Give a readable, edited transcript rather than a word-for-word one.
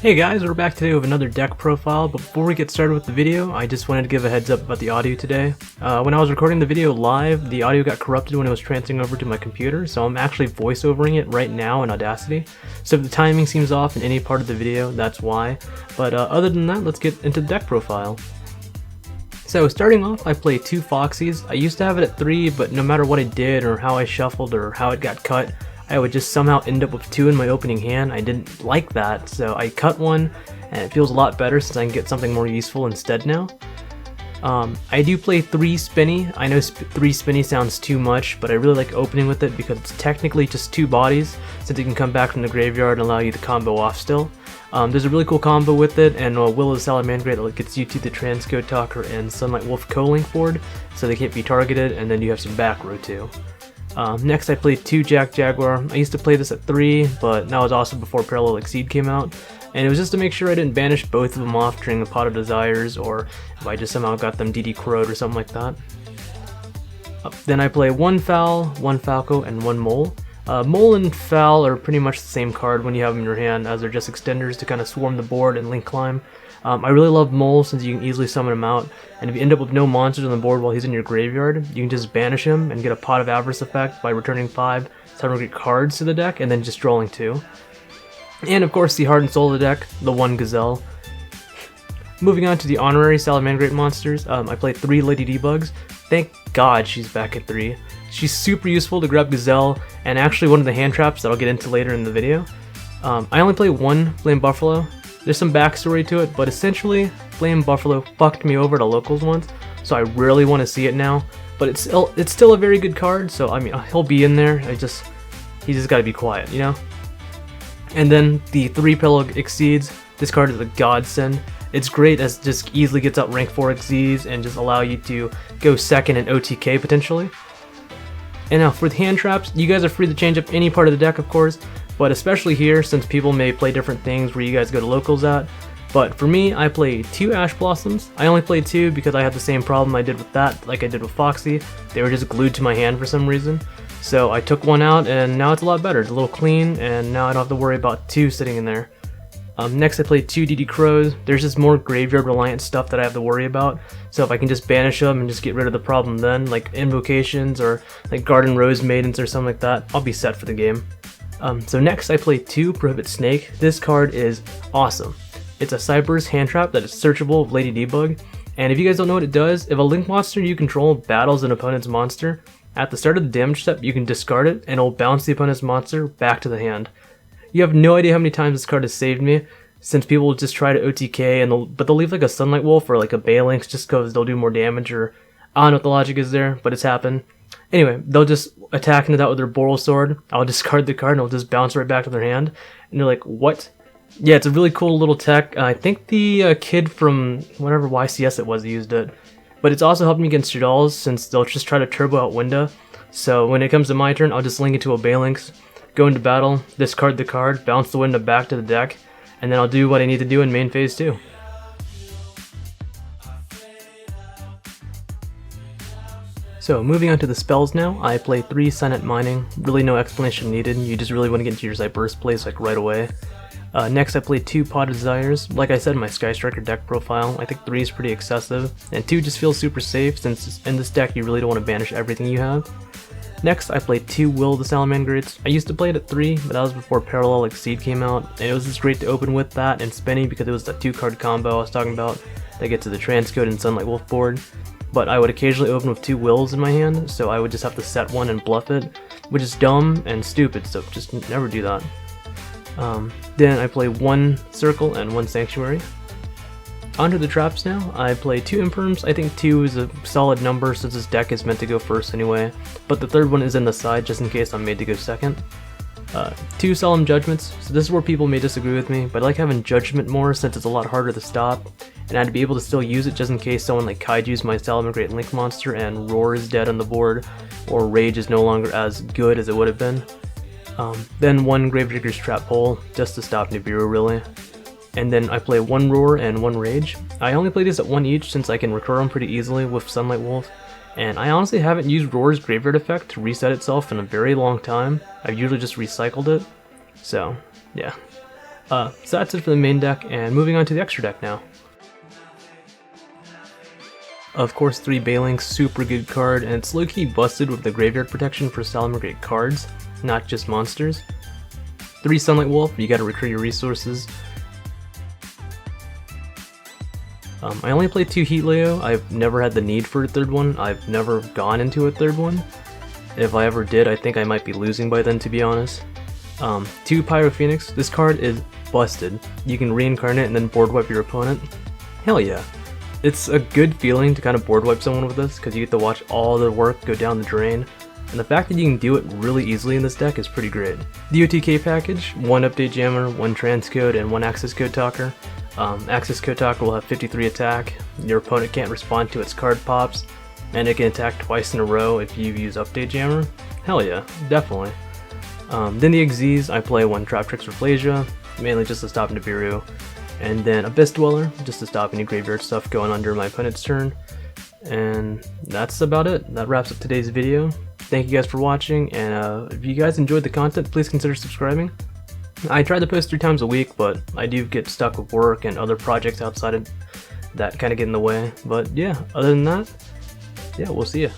Hey guys, we're back today with another deck profile, but before we get started with the video, I just wanted to give a heads up about the audio today. When I was recording the video live, the audio got corrupted when it was transferring over to my computer, so I'm actually voiceovering it right now in Audacity. So if the timing seems off in any part of the video, that's why. But other than that, let's get into the deck profile. So starting off, I play two Foxies. I used to have it at 3, but no matter what I did or how I shuffled or how it got cut, I would just somehow end up with 2 in my opening hand. I didn't like that, so I cut one, and it feels a lot better since I can get something more useful instead now. I do play 3 Spinny. I know 3 Spinny sounds too much, but I really like opening with it because it's technically just 2 bodies, since it can come back from the graveyard and allow you to combo off still. There's a really cool combo with it, and Will of the Salamangreat that gets you to the Transcode Talker and Sunlight Wolf co-link board, so they can't be targeted, and then you have some back row too. Next I played 2 Jack Jaguar. I used to play this at 3, but that was also before Parallel Exceed came out, and it was just to make sure I didn't banish both of them off during the Pot of Desires, or if I just somehow got them DD Crowed or something like that. Then I play 1 Foul, 1 Falco, and 1 Mole. Mole and Foul are pretty much the same card when you have them in your hand, as they're just extenders to kind of swarm the board and link climb. I really love Mole since you can easily summon him out, and if you end up with no monsters on the board while he's in your graveyard, you can just banish him and get a Pot of Avarice effect by returning 5 Salamangreat cards to the deck and then just drawing 2. And of course the Heart and Soul of the deck, the 1 Gazelle. Moving on to the honorary Salamangreat monsters, I play 3 Lady D-Bugs. Thank God she's back at 3. She's super useful to grab Gazelle, and actually one of the hand traps that I'll get into later in the video. I only play 1 Flame Buffalo. There's some backstory to it, but essentially, Flame Buffalo fucked me over at a locals once, so I really want to see it now. But it's still a very good card, so I mean, he'll be in there. He just got to be quiet, you know? And then the 3 Parallel Exceeds. This card is a godsend. It's great as it just easily gets out rank 4 Exceeds and just allow you to go second in OTK potentially. And now for the hand traps, you guys are free to change up any part of the deck, of course, but especially here since people may play different things where you guys go to locals at. But for me, I play 2 Ash Blossoms. I only played 2 because I had the same problem I did with that, like I did with Foxy. They were just glued to my hand for some reason. So I took 1 out, and now it's a lot better. It's a little clean, and now I don't have to worry about 2 sitting in there. Next I played 2 DD Crows. There's just more graveyard reliant stuff that I have to worry about, so if I can just banish them and just get rid of the problem then, like invocations or like Garden Rose Maidens or something like that, I'll be set for the game. So next I play 2 Prohibit Snake. This card is awesome. It's a Cyber's hand trap that is searchable with Lady D-Bug, and if you guys don't know what it does, if a link monster you control battles an opponent's monster, at the start of the damage step you can discard it and it will bounce the opponent's monster back to the hand. You have no idea how many times this card has saved me, since people will just try to OTK, but they'll leave like a Sunlight Wolf or like a Balinx just because they'll do more damage, or I don't know what the logic is there, but it's happened. Anyway, they'll just attack into that with their Boral Sword, I'll discard the card and it'll just bounce right back to their hand, and they're like, what? Yeah, it's a really cool little tech. I think the kid from whatever YCS it was used it, but it's also helped me against Jadals since they'll just try to turbo out Winda, so when it comes to my turn, I'll just link it to a Balinx, go into battle, discard the card, bounce the Winda back to the deck, and then I'll do what I need to do in main phase 2. So moving on to the spells now, I play 3 Silent Mining. Really no explanation needed, you just really want to get into your Cyberse plays like right away. Next I play 2 Pot of Desires. Like I said in my Sky Striker deck profile, I think 3 is pretty excessive, and 2 just feels super safe since in this deck you really don't want to banish everything you have. Next, I played 2 Will of the Salamangreats. I used to play it at 3, but that was before Parallel Exceed came out, and it was just great to open with that and Spinny because it was that 2-card combo I was talking about that gets to the Transcode and Sunlight Wolf board. But I would occasionally open with 2 Wills in my hand, so I would just have to set 1 and bluff it, which is dumb and stupid, so just never do that. Then I play 1 Circle and 1 Sanctuary. Onto the traps now, I play 2 Imperms. I think 2 is a solid number since this deck is meant to go first anyway, but the third one is in the side just in case I'm made to go second. 2 Solemn Judgments. So this is where people may disagree with me, but I like having Judgment more since it's a lot harder to stop, and I'd be able to still use it just in case someone like Kaiju's my Salamangreat Link monster and Roar is dead on the board, or Rage is no longer as good as it would have been. Then 1 Gravedigger's Trap Hole, just to stop Nibiru really. And then I play 1 Roar and 1 Rage. I only play these at 1 each since I can recur them pretty easily with Sunlight Wolf, and I honestly haven't used Roar's Graveyard effect to reset itself in a very long time. I've usually just recycled it, so yeah. So that's it for the main deck, and moving on to the extra deck now. Of course, 3 Bailings, super good card, and it's low-key busted with the graveyard protection for Salamangreat cards, not just monsters. 3 Sunlight Wolf, you gotta recruit your resources. I only play 2 Heatleo. I've never had the need for a third one. I've never gone into a third one. If I ever did, I think I might be losing by then, to be honest. 2 Pyro Phoenix. This card is busted. You can reincarnate and then board wipe your opponent. Hell yeah. It's a good feeling to kind of board wipe someone with this, because you get to watch all their work go down the drain. And the fact that you can do it really easily in this deck is pretty great. The OTK package, 1 Update Jammer, 1 Transcode, and 1 Access Code Talker. Access Code Talker will have 53 attack, your opponent can't respond to its card pops, and it can attack twice in a row if you use Update Jammer. Hell yeah, definitely. Then the Xyz, I play 1 Trap Tricks Replasia, mainly just to stop Nibiru, and then Abyss Dweller, just to stop any graveyard stuff going under my opponent's turn. And that's about it. That wraps up today's video. Thank you guys for watching, and if you guys enjoyed the content, please consider subscribing. I try to post 3 times a week, but I do get stuck with work and other projects outside of that kind of get in the way. But yeah, other than that, yeah, we'll see ya.